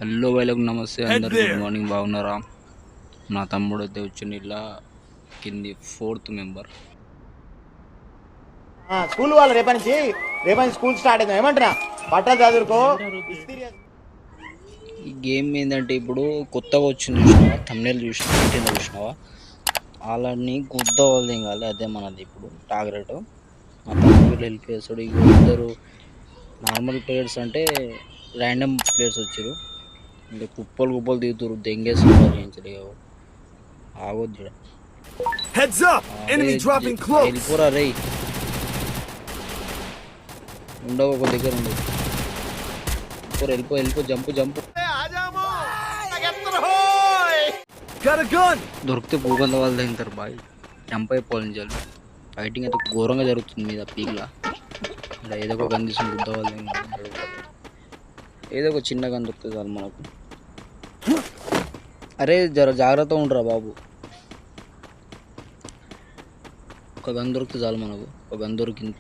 Hello వాళ్ళకు నమస్తే అందరు గుడ్ మార్నింగ్ బాగున్నారా. నా తమ్ముడు అయితే వచ్చిండు ఇలా కింది 4th మెంబర్. స్కూల్ వాళ్ళు రేపటి స్కూల్ స్టార్ట్ అయింది ఏమంటున్నా బట్టలు చదువుకో. ఈ గేమ్ ఏంటంటే ఇప్పుడు కొత్తగా వచ్చింది చూసినావా, థంబ్నెయిల్ చూసినావా, వాళ్ళని గుద్ద వాళ్ళేం కాదు, అదే మనది ఇప్పుడు టార్గెట్. మా తమ్ముడు హెల్ప్ చేస్తాడు. ఇక ఇద్దరు నార్మల్ ప్లేయర్స్ అంటే ర్యాండమ్ ప్లేయర్స్ వచ్చారు, ఇంకా కుప్పలు దిగుతారు, దెంగేసుకుంటారు. చేయించలేదు ఆగొద్దు వెళ్ళిపోరా రే, ఉండవు ఒక దగ్గర ఉండవు. వెళ్ళిపో జంపు దొరికితే భూగంధ వాళ్ళు తింటారు బాయ్. జంప్ అయిపోవాలి చాలు. ఫైటింగ్ అయితే ఘోరంగా జరుగుతుంది మీద పీక్లా. ఇలా ఏదో ఒక గన్ తీసుకుని గుద్ద వాళ్ళు ఏదో ఒక చిన్న గన్ దొరుకుతుంది చాలు మనకు. అరే జాగ్రత్తగా ఉండరా బాబు. ఒక గన్ దొరికితే చాలు మనకు. ఒక గన్ దొరికింది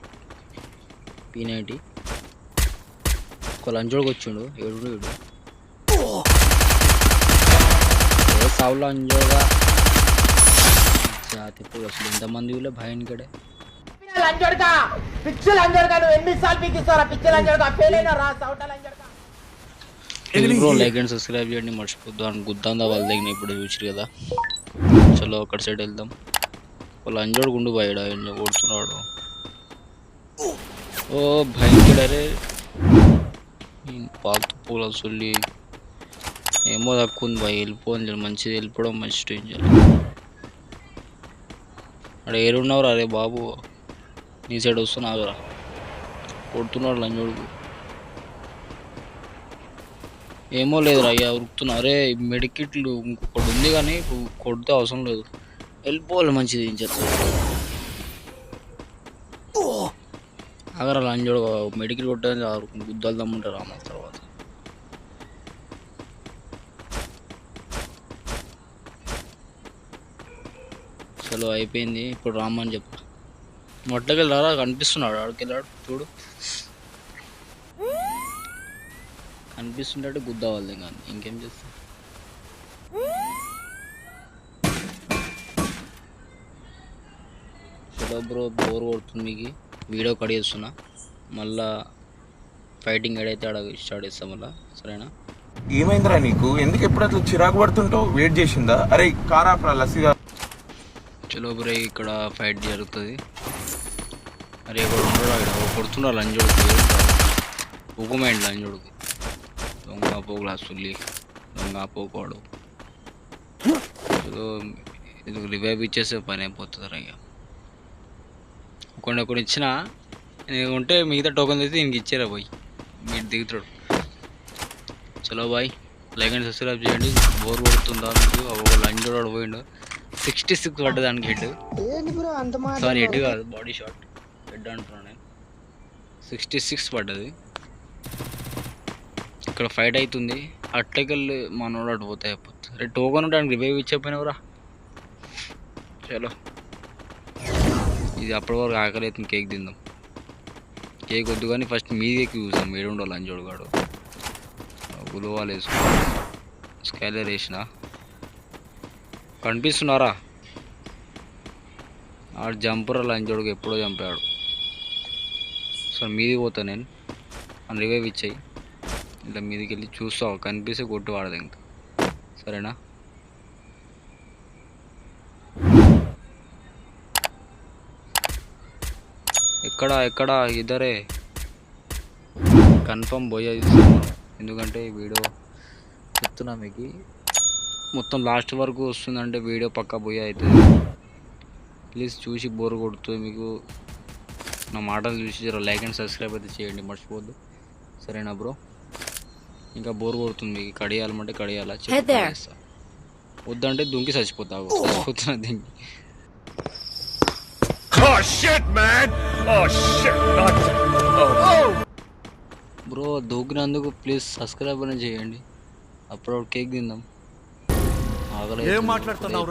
P90. ఒక లంచోడికి వచ్చిండు ఏడు సావులో అంజోగా తిప్పుడు. అసలు ఎంతమంది వీళ్ళే భయానికడే. లైక్ అండ్ సబ్స్క్రైబ్ చేయండి మర్చిపోద్దు. అని గుద్దాందా వాళ్ళ దగ్గర ఇప్పుడు చూసారు కదా. చలో అక్కడ సైడ్ వెళ్దాం. వాళ్ళు అంజోడు గుండు బయట ఓడుతున్నాడు. ఓ భయంకరే పాతు పూల సొల్లి ఏమో తక్కువ ఉంది బాయ్. వెళ్ళిపోని మంచిది, వెళ్ళిపోవడం మంచి స్టేజ్. అక్కడ ఏరున్నావురా అరే బాబు, నీ సైడ్ వస్తున్నావురా. కొడుతున్నాడు లంజోడుకు. ఏమో లేదురా అయ్యా ఉరుకుతున్నా. అరే మెడికిట్లు ఇంకొకటి ఉంది కానీ ఇప్పుడు కొడితే అవసరం లేదు, వెళ్ళిపోవాలి మంచిది. ఏం చేస్తా అగర లంజోడు మెడికిల్ కొట్టేది గుద్దాలు దమ్ముంటారు అమ్మ. తర్వాత చలో అయిపోయింది. ఇప్పుడు రామ్మని చెప్పు. మొట్టకెళ్ళి రారా, కనిపిస్తున్నాడు. ఆడికెళ్ళాడు చూడు, కనిపిస్తుంటే గుద్ద వాళ్ళే కానీ ఇంకేం చేస్తా. చలో బ్రో, బోర్ కొడుతుంది మీకు. వీడియో కట్ చేస్తున్నా, మళ్ళా ఫైటింగ్ ఏడైతే ఆడ స్టార్ట్ చేస్తాం మళ్ళా. సరేనా? ఏమైందిరా నీకు? ఎందుకు ఎప్పుడు అట్లా చిరాకు పడుతుంటావు? వెయిట్ చేసిందా? అరే కారాప్రా లసిగా. చలో బ్రో, ఇక్కడ ఫైట్ జరుగుతుంది. అరే ఇక్కడ ఉండడు, ఇక్కడ కొడుతున్నారు లంజోడుకు. ఉగుమైంది లంజోడుకు. దొంగ పోగులా సుల్లి, దొంగ పోకోడు. ఇది రివైవ్ ఇచ్చేసే పని అయిపోతుంది. అయ్య కొన్ని ఇచ్చిన ఉంటే మిగతా టోకెన్ అయితే ఇంక ఇచ్చారా పోయి మీరు దిగుతాడు. చలో బాయ్, లైక్ అండ్ సబ్స్క్రైబ్ చేయండి. బోర్ కొడుతుందా మీకు? ఒక లంజోడు పోయిండు. 66 పడ్డది దానికి హెడ్. సారీ హెడ్ కాదు, బాడీ షాట్. హెడ్ అంటున్నాను నేను. 66 పడ్డది. ఇక్కడ ఫైట్ అవుతుంది. అట్లకెళ్ళి మనోడు అటు పోతే అయిపోతుంది. అరే టోకెన్ ఉండడానికి రివైవ్ ఇచ్చకపోయినావురా. చలో, ఇది అప్పటి వరకు ఆకలి అవుతుంది. కేక్ తిందాం. కేక్ వద్దు కానీ ఫస్ట్ మీదకి చూసాం. ఏడుండో లంజోడు గాడు. గులవాలు వేసుకో, స్కైలర్ వేసిన. కనిపిస్తున్నారా? ఆడు జంపరా లంజోడుకు, ఎప్పుడో చంపాడు. సరే మీదికి పోతా నేను. అని రివైవ్ ఇచ్చాయి. ఇలా మీదికి వెళ్ళి చూస్తావు, కనిపిస్తే కొట్టు వాడదు ఇంకా. సరేనా? ఎక్కడ ఇద్దరే కన్ఫర్మ్ పోయే ఇస్తున్నాను. ఎందుకంటే వీడియో చెప్తున్నా మీకు, మొత్తం లాస్ట్ వరకు వస్తుందంటే వీడియో పక్కా పోయే అవుతుంది. ప్లీజ్ చూసి బోర్ కొడుతుంది మీకు. నా మాటలు చూసి జర లైక్ అండ్ సబ్స్క్రైబ్ అయితే చేయండి మర్చిపోవద్దు. సరేనా బ్రో? ఇంకా బోర్ కొడుతుంది మీకు. కడియాలమంటే కడియాలా చేస్తా, వద్దంటే దుంకి చచ్చిపోతున్నా దీనికి. Oh shit, man! Oh shit! Not... Oh. Bro దూకినందుకు ప్లీజ్ సబ్స్క్రైబ్ అని చేయండి. అప్పుడు కేక్ తిందాం.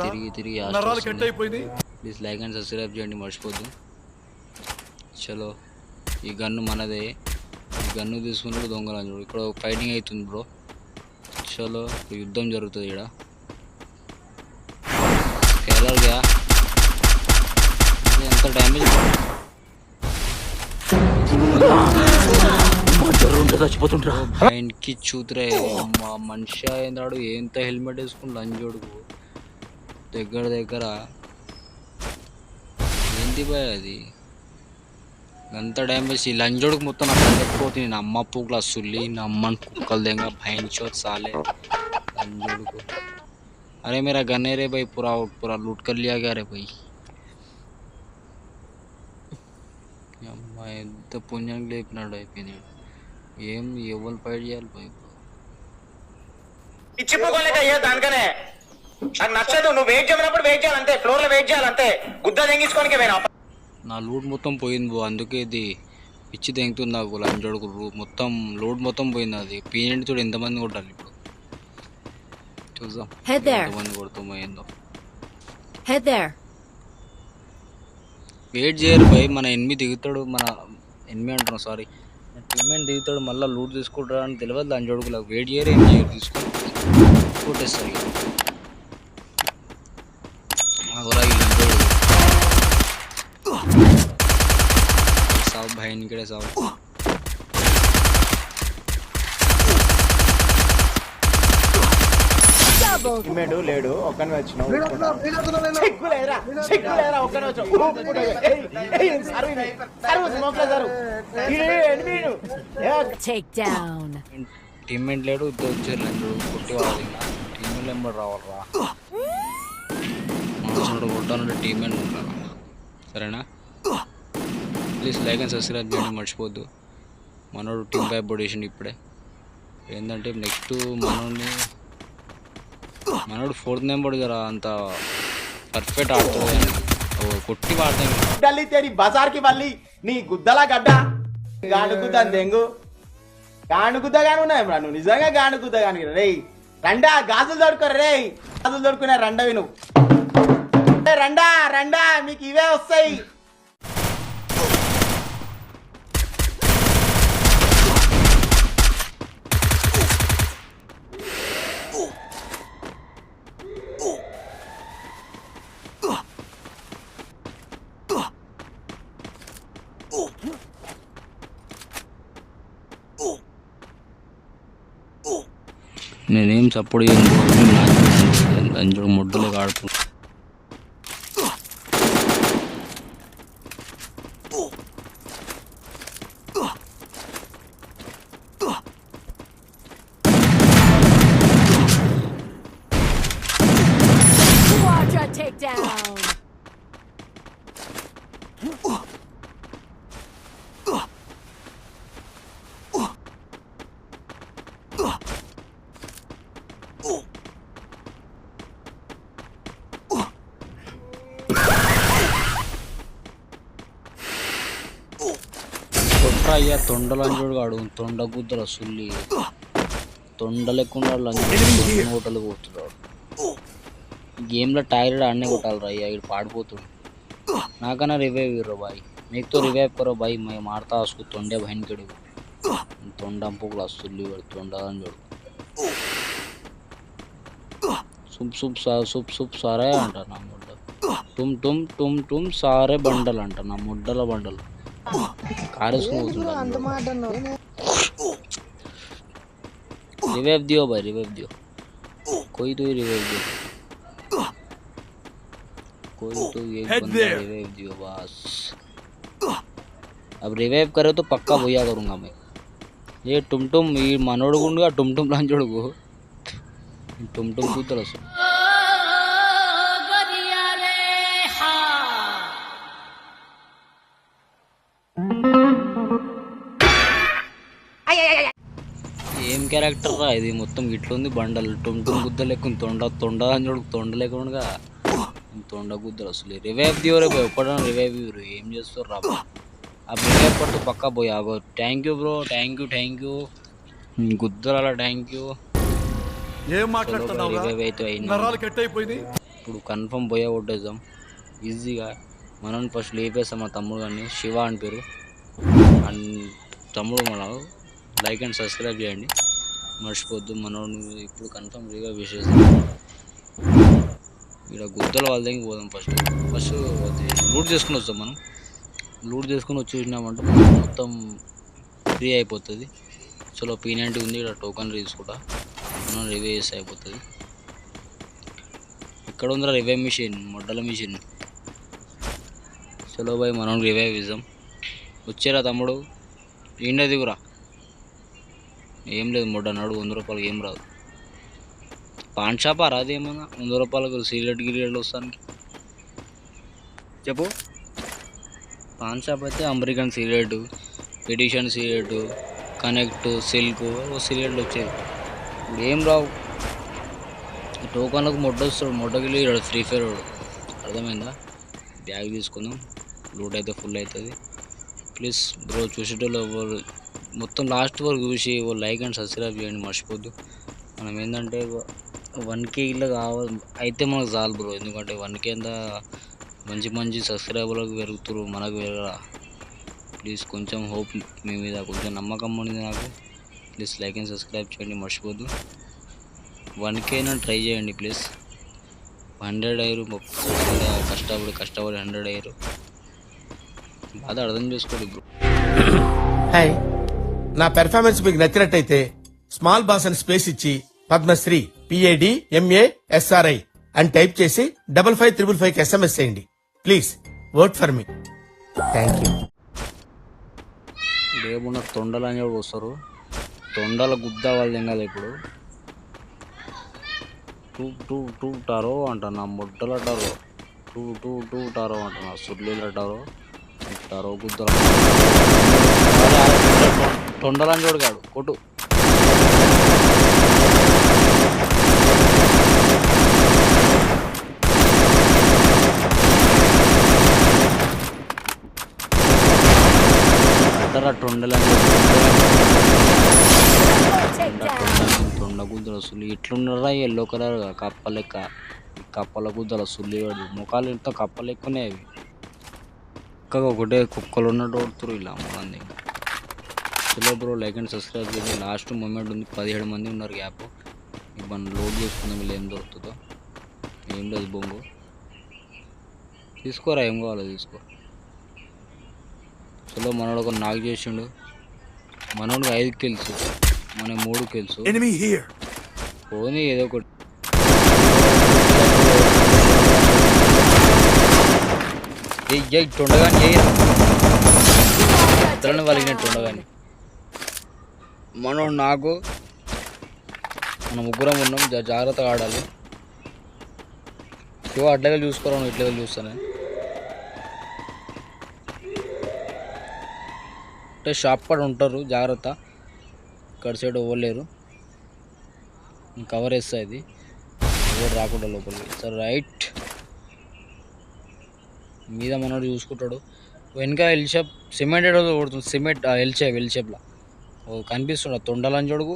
తిరిగి ప్లీజ్ లైక్ అండ్ సబ్స్క్రైబ్ చేయండి మర్చిపోద్దు. చలో, ఈ గన్ను మనదే. ఈ గన్ను తీసుకున్నాడు దొంగలు. ఇక్కడ ఫైటింగ్ అవుతుంది బ్రో. చలో యుద్ధం జరుగుతుంది ఇక్కడ. కేరళ ఎంత డ్యామేజ్ చచ్చిపోతుంటా ఆయనకి చూతురే మా మనిషి అయినాడు. ఎంత హెల్మెట్ వేసుకుని లంజోడుకు దగ్గర ఏంటి బాయ్ అది అంత డ్యామేజ్. ఈ లంజోడుకు మొత్తం నాకు అందకపోతుంది. నా అమ్మ పూకులు అస్సుల్లి నా అమ్మని కుక్కలు దెంగ భయించో సాలే లంజోడుకు. अरे मेरा गन है रे भाई, पूरा लूट कर लिया गया रे भाई. అమ్మా ఎంత పుణ్యం లేపినాడు అయిపోయింది. ఏం ఎవరు ఫైట్ చేయాలి పోయి ఇచ్చిపోలేక అయ్యా దానికనే నాకు నచ్చదు. నువ్వు వెయిట్ చేయనప్పుడు వెయిట్ చేయాలంతే, ఫ్లోర్ లో వెయిట్ చేయాలంతే, గుద్ద తెంగించుకోనికి పోయినా. నా లూట్ మొత్తం పోయింది బో, అందుకే ఇది పిచ్చి తెంగుతుంది నాకు. లంజోడుకు మొత్తం లూట్ మొత్తం పోయింది. అది పీనెంట్ చూడు ఎంతమంది కొట్టాలి ఇప్పుడు చూద్దాం ఎంతమంది కొడుతామో ఏందో. వెయిట్ చేయరు భయ్, మన ఎనిమిది దిగుతాడు, మన ఎనిమిది అంటున్నా సారీ టీమ్మేట్ దిగుతాడు, మళ్ళీ లూట్ తీసుకుంటాడు అని తెలియదు. దాని జోడుకులకు వెయిట్ చేయరు, ఏం చేయరు, తీసుకొని కొట్టేస్తారు ఇక. సావు భాయ్ ఇక్కడే సావు. ఇమ్మేడు లేడు ఒక్కనే వచ్చినావు. టీమ్మేట్ లేడు, ఇద్దరు వచ్చారు రెండు కొట్టి వాళ్ళు. టీమ్మేట్ ఎంబడి రావాలరా, మనసుడు కొట్టాలంటే టీమ్మేట్ ఉంటారా. సరేనా, ప్లీజ్ లైక్ అండ్ సబ్స్క్రైబ్ చేయండి మర్చిపోద్దు. మనోడు టీమ్ పై పొడిషన్ ఇప్పుడే ఏంటంటే నెక్స్ట్ మనోడు 4th నెంబర్ జరా అంత పర్ఫెక్ట్ ఆడుతుంది, కొట్టి వాడతాను. గల్లీ తేరి బజార్కి మళ్ళీ నీ గుద్దలా గడ్డ గానుగుద్దా దెంగు గానుగుద్దగానే ఉన్నాయి. నువ్వు నిజంగా గానుగుద్దగాని రేయ్. రండా గాజులు దొడుకోరు రే, గాజులు దొడుకునే రండవి నువ్వు. రండా రండా మీకు ఇవే వస్తాయి. నేనేం సపోర్ట్ చేయను, ముడ్డలు ఆడుతు. అయ్యా తొండ లంజోడు కాడు, తొండ గుద్దల సుల్లి తొండ లేకుండా లంజోడు హోటల్ కొడుతున్నాడు. గేమ్లో టైర్డ్ ఆడనే కొట్టాలరా అయ్యా, ఇక్కడ పాడిపోతుంది. నాకన్నా రివైవ్ ఇర్रो भाई, मेरे तो रिवाइव करो भाई, मैं मारता उसको तोंडे बहन के तोंडा पोकला सुल्ली तोंडा లంజోడు. సుప్ సారే అంట నా ముడ్డ, టుమ్ సారే బండలు అంట నా ముడ్డల బండలు కారేసుకుని. रिवाइव दियो भाई, रिवाइव दियो, कोई तो ही रिवाइव दियो, कोई तो एक बंदा रिवाइव दियो बस. अब रिवाइव करे तो पक्का भैया करूँगा मैं. ये टुम ये मनोड़ गुंडगा टुम లంజోడుకు टुम కూతురు అసలు. ఏం క్యారెక్టర్ రా ఇది, మొత్తం ఇట్లుంది బండలు. టుమ్ గుద్ద లెక్క తొండ లంజోడుకు తొండ లేకుండా తొండ గుద్దలు అసలు. రివైవ్ దియోరే పోయి ఒక్కడన్నా రివైవ్ ఇవ్వరు, ఏం చేస్తారు రా. अब रिवाइव पर तो पक्का बोई आगो. Thank you bro, thank you గుద్దల థ్యాంక్ యూ. ఏం మాట్లాడుతున్నావు, రివైవ్ అయితే నరాలు కట్ అయిపోయింది. ఇప్పుడు కన్ఫర్మ్ పోయా కొట్టేద్దాం ఈజీగా. మనం ఫస్ట్ లేపేస్తాం మా తమ్ముడు కానీ, శివ అని పేరు. అండ్ తమ్ముడు మనం లైక్ అండ్ సబ్స్క్రైబ్ చేయండి మర్చిపోద్దు. మనోడు ఇప్పుడు కన్ఫర్మ్ రివైవ్ చేసేసి ఇక్కడ గుద్దల వాళ్ళ దగ్గరికి పోదాం. ఫస్ట్ లూట్ చేసుకుని వస్తాం. మనం లూట్ చేసుకుని వచ్చి చూసినామంటే మొత్తం ఫ్రీ అయిపోతుంది. చలో P90 ఉంది, ఇక్కడ టోకన్ తీసుకుంటా, మనం రివైవ్ చేస్తే అయిపోతుంది. ఇక్కడ ఉందిరా రివైవ్ మిషన్, మొడ్డల మిషన్. చలో బాయ్, మనం రివైవ్ ఇద్దాం. వచ్చారా తమ్ముడు, ఏంటో దిగురా. ఏం లేదు మొడ్డ అన్నాడు, 100 రూపాయలకి ఏం రాదు. పాన్ షాపా రాదు ఏమన్నా 100 రూపాయలకు సిగరెట్లు వస్తాను చెప్పు. పాన్ షాప్ అయితే American cigarette, edition cigarette, connect, silk సిగరెట్లు వచ్చేది. ఇప్పుడు ఏం రావు. టోకన్లకు మొడ్డ వస్తాడు, మొడ్డకి ఫ్రీ ఫైర్ వాడు. అర్థమైందా? బ్యాగ్ తీసుకుందాం, లూట్ అయితే ఫుల్ అవుతుంది. ప్లీజ్ బ్రో చూసేటోళ్ళు ఎవరు మొత్తం లాస్ట్ వరకు చూసి లైక్ అండ్ సబ్స్క్రైబ్ చేయండి మర్చిపోద్దు. మనం ఏంటంటే 1K ఇలా కావాలి అయితే మనకు చాలు బ్రో. ఎందుకంటే 1K అంతా మంచి సబ్స్క్రైబర్లకు పెరుగుతారు, మనకు పెరగరా. ప్లీజ్ కొంచెం హోప్ మీ మీద, కొంచెం నమ్మకం ఉంది నాకు. ప్లీజ్ లైక్ అండ్ సబ్స్క్రైబ్ చేయండి మర్చిపోద్దు. 1K ట్రై చేయండి ప్లీజ్. 100 అయ్యారు, కష్టపడి 100 అయ్యారు. బాధ అర్థం చేసుకోండి బ్రో. హాయ్, నా పెర్ఫార్మెన్స్ మీకు నచ్చినట్టయితే స్మాల్ బాస్ అని స్పేస్ ఇచ్చి పద్మశ్రీ PADMASRI అని టైప్ చేసి 55555 SMS చేయండి. Please vote for me. Thank you. రేపున్న తొండలు అని కూడా వస్తారు. తొండల గుద్ద వాళ్ళు తింగదు. ఇప్పుడు టూ టారో అంటున్నా, ముడ్డలు అంటారు. టూ టారో అంటున్నా, సుర్లీలు అంటారు. టారో గుద్దలు తొండలని చూడగాడు కొట్టు. తొండలని తొండ గుద్దలు సుల్లి ఇట్లున్నారా ఎల్లో కలర్ కప్ప లెక్క. కప్పల గుద్దల సుల్లి ముఖాలు ఇంత కప్ప లెక్కనే అవి. ఒకటే కుక్కలు ఉన్నట్టు కొడుతురు ఇలా మంది. చలో బ్రో లైక్ అండ్ సబ్స్క్రైబ్ చేయండి. లాస్ట్ మూమెంట్ ఉంది, 17 మంది ఉన్నారు. గ్యాప్ మనం లోడ్ చేసుకుందాం. వీళ్ళు ఏం దొరుకుతుందో ఏం లేదు. బొంగు తీసుకోరా, ఏం కావాలో తీసుకో. చలో మనోడు ఒక నాక్ చేసిండు. మనోడికి 5 kills, మన 3 kills. పోనీ ఏదో ఒకటి. తొండగాని ఇతరులను వలిగినట్టు ఉండగాని. మనం నాకు మన ముగ్గురం ఉన్నాం, జాగ్రత్తగా ఆడాలి. శివ అట్లగా చూసుకోరా, ఇట్లా చూస్తానే. అంటే షాప్ పడి ఉంటారు, జాగ్రత్త. ఇక్కడ సైడ్ ఇవ్వలేరు, కవర్ వేస్తా. ఇది ఎవరు రాకుండా లోపలికి. సరే రైట్ మీద మనోడు చూసుకుంటాడు. వెనక ఎల్ షేప్ సిమెంట్ కొడుతుంది. సిమెంట్ ఎల్ షేప్లో కనిపిస్తుండ తొండలని చూడుకు.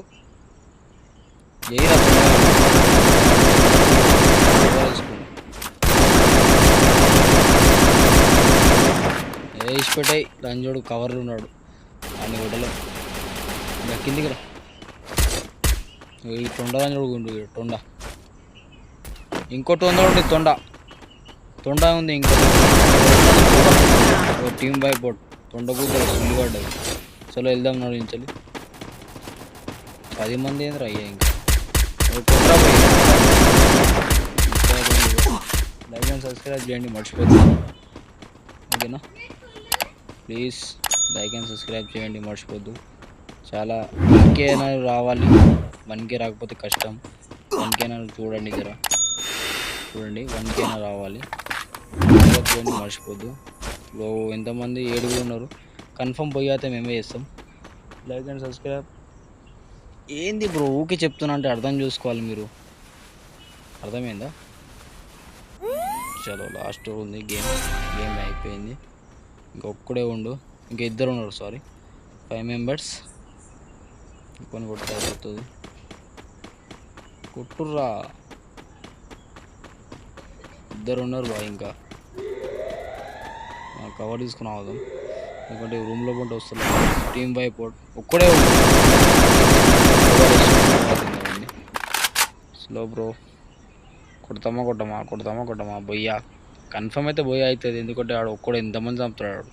వేసి పెట్టాయి రంజోడు కవర్లు ఉన్నాడు. అన్ని గుడ్డలు కిందికి రా. ఈ తొండలని చూడుకుంటు తొండ. ఇంకోటి ఉందండి తొండ ఉంది. ఇంకో టీమ్ బై పోట్ తొండ కూతురు సుల్లి పడ్డది. చలో వెళ్దాం నడిపించాలి. 10 మంది ఏంద్రా అయ్యా. ఇంకా లైక్ అండ్ సబ్స్క్రైబ్ చేయండి మర్చిపోతుంది. ఓకేనా? ప్లీజ్ లైక్ అండ్ సబ్స్క్రైబ్ చేయండి మర్చిపోద్దు. చాలా 1K రావాలి. 1K రాకపోతే కష్టం. 1K చూడండి, జరా చూడండి. 1K రావాలి. చేయండి మర్చిపోద్దు. ఎంతమంది 7 ఉన్నారు. కన్ఫర్మ్ పోయి అయితే మేమే చేస్తాం. Like and subscribe. ఏంది బ్రో ఊకే చెప్తున్నా అంటే అర్థం చూసుకోవాలి మీరు. అర్థమైందా? చలో లాస్ట్ ఉంది. గేమ్ అయిపోయింది. ఇంకొక్కడే ఉండు. ఇంకా 2 ఉన్నారు. Sorry 5 members. కొన్ని కొట్టు అయిపోతుంది. కొట్టుర్రా, 2 ఉన్నారు బా. ఇంకా కవర్ తీసుకుని అవుదాం. ఎందుకంటే రూమ్లో పంట వస్తుంది. టీమ్ బై పోట్ ఒక్కడే ఉంది. Slow bro. కొడతామా బొయ్యా. కన్ఫర్మ్ అయితే బొయ్య అవుతుంది, ఎందుకంటే ఆడు ఒక్కడు ఎంతమంది చంపుతాడు,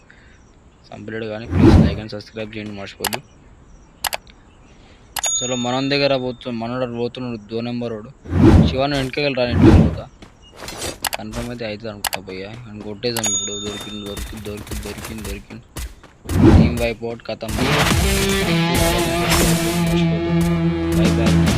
చంపలేడు. కానీ ప్లీజ్ లైక్ అండ్ సబ్స్క్రైబ్ చేయండి మర్చిపోద్దు. చలో మనం దగ్గర మనోడు పోతున్నాడు 2 నెంబర్ వాడు. శివాన్ని వెనకగలి రా, ఇంటికి పోతా. కన్ఫర్మ్ అయితే అవుతుంది అనుకుంటా భయ్యా. అని కొట్టేసాం ఇప్పుడు. దొరికింది. టీమ్ వైప్ అవుట్, కథం. బై.